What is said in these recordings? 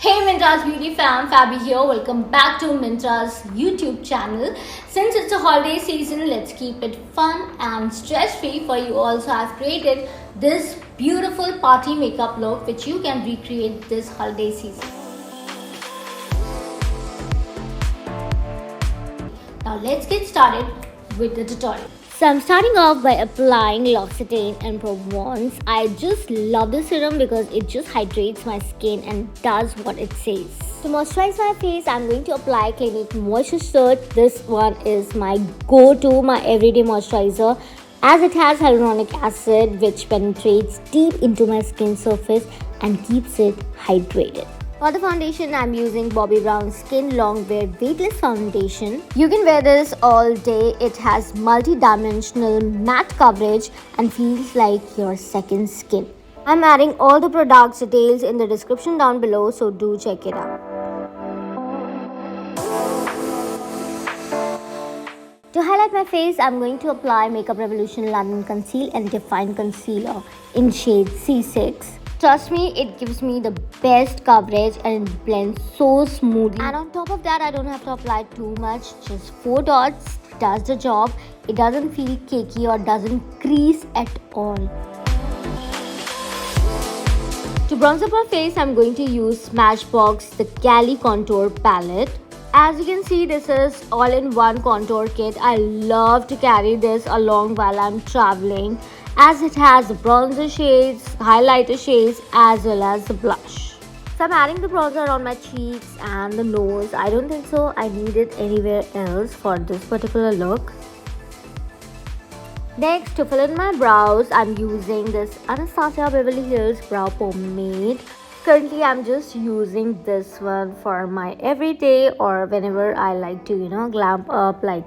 Hey Myntra's beauty fam, Fabi here. Welcome back to Myntra's YouTube channel. Since it's a holiday season, let's keep it fun and stress-free for you all. So I've created this beautiful party makeup look which you can recreate this holiday season. Now let's get started with the tutorial. So I'm starting off by applying Loccitane and Provence. I just love this serum because it just hydrates my skin and does what it says. To moisturize my face, I'm going to apply Clinique Moisture Surge. This one is my go-to, my everyday moisturizer, as it has hyaluronic acid which penetrates deep into my skin surface and keeps it hydrated. For the foundation, I'm using Bobbi Brown Skin Longwear Weightless Foundation. You can wear this all day. It has multi-dimensional matte coverage and feels like your second skin. I'm adding all the product details in the description down below, so do check it out. To highlight my face, I'm going to apply Makeup Revolution London Conceal and Define Concealer in shade C6. Trust me, it gives me the best coverage and it blends so smoothly. And on top of that, I don't have to apply too much. Just 4 dots does the job. It doesn't feel cakey or doesn't crease at all. To bronze up my face, I'm going to use Smashbox the Cali Contour Palette. As you can see, this is all-in-one contour kit. I love to carry this along while I'm traveling, as it has the bronzer shades, highlighter shades, as well as the blush. So I'm adding the bronzer on my cheeks and the nose. I don't think so I need it anywhere else for this particular look. Next, to fill in my brows, I'm using this Anastasia Beverly Hills Brow Pomade. Currently, I'm just using this one for my everyday or whenever I like to, glam up like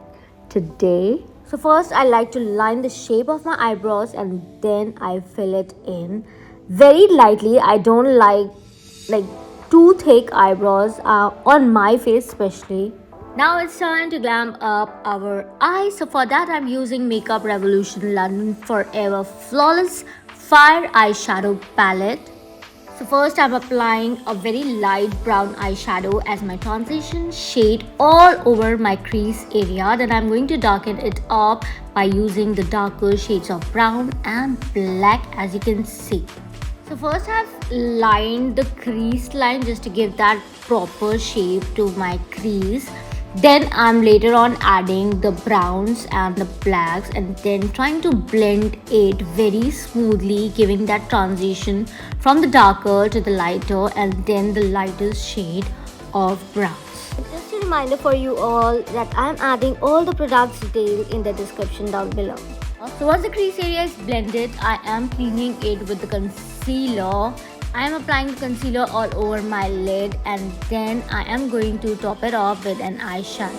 today. So first, I like to line the shape of my eyebrows and then I fill it in very lightly. I don't like too thick eyebrows on my face especially. Now it's time to glam up our eyes. So for that, I'm using Makeup Revolution London Forever Flawless Fire Eyeshadow Palette. So first, I'm applying a very light brown eyeshadow as my transition shade all over my crease area. Then I'm going to darken it up by using the darker shades of brown and black, as you can see. So first, I've lined the crease line just to give that proper shape to my crease. Then I'm later on adding the browns and the blacks and then trying to blend it very smoothly, giving that transition from the darker to the lighter and then the lightest shade of browns. Just a reminder for you all that I'm adding all the products detailed in the description down below. So once the crease area is blended, I am cleaning it with the concealer. I am applying the concealer all over my lid and then I am going to top it off with an eyeshadow.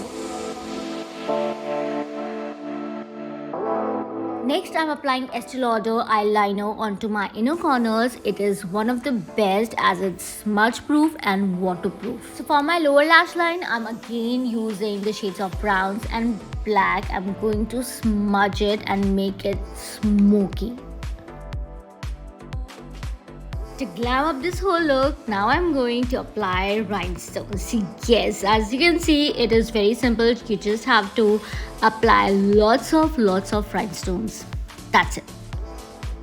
Next, I'm applying Estee Lauder eyeliner onto my inner corners. It is one of the best as it's smudge proof and waterproof. So for my lower lash line, I'm again using the shades of browns and black. I'm going to smudge it and make it smoky. To glam up this whole look, now I'm going to apply rhinestones. Yes, as you can see, it is very simple. You just have to apply lots of rhinestones. That's it.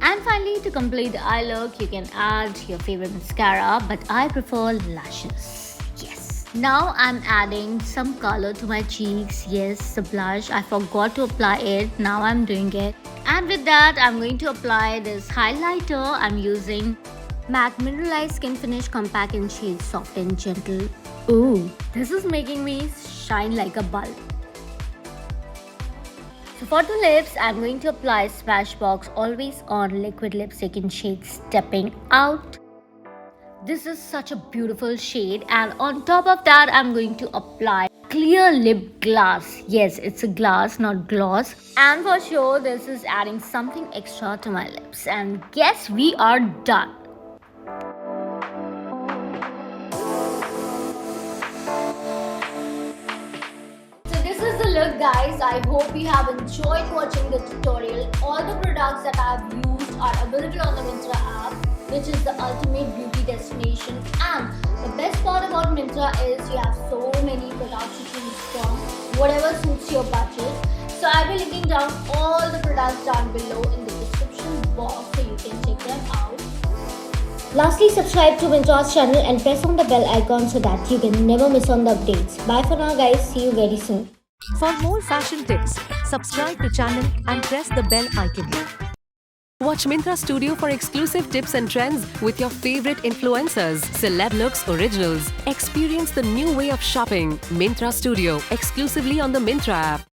And finally, to complete the eye look, you can add your favorite mascara, but I prefer lashes. Yes. Now I'm adding some color to my cheeks. Yes, the blush. I forgot to apply it. Now I'm doing it. And with that, I'm going to apply this highlighter. I'm using Matte Mineralized Skin Finish Compact in shade Soft and Gentle. Ooh, this is making me shine like a bulb. So for the lips, I'm going to apply Smashbox Always On Liquid Lipstick in shade Stepping Out. This is such a beautiful shade, and on top of that, I'm going to apply clear lip gloss. Yes, it's a glass, not gloss. And for sure, this is adding something extra to my lips. And guess we are done. Look guys, I hope you have enjoyed watching the tutorial. All the products that I have used are available on the Myntra app, which is the ultimate beauty destination, and the best part Myntra is you have so many products to choose from, whatever suits your budget. So I'll be linking down all the products down below in the description box so you can check them out. Lastly, subscribe to Myntra's channel and press on the bell icon so that you can never miss on the updates. Bye for now guys, see you very soon. For more fashion tips, subscribe to channel and press the bell icon. Watch Myntra Studio for exclusive tips and trends with your favorite influencers, celeb looks, originals. Experience the new way of shopping. Myntra Studio, exclusively on the Myntra app.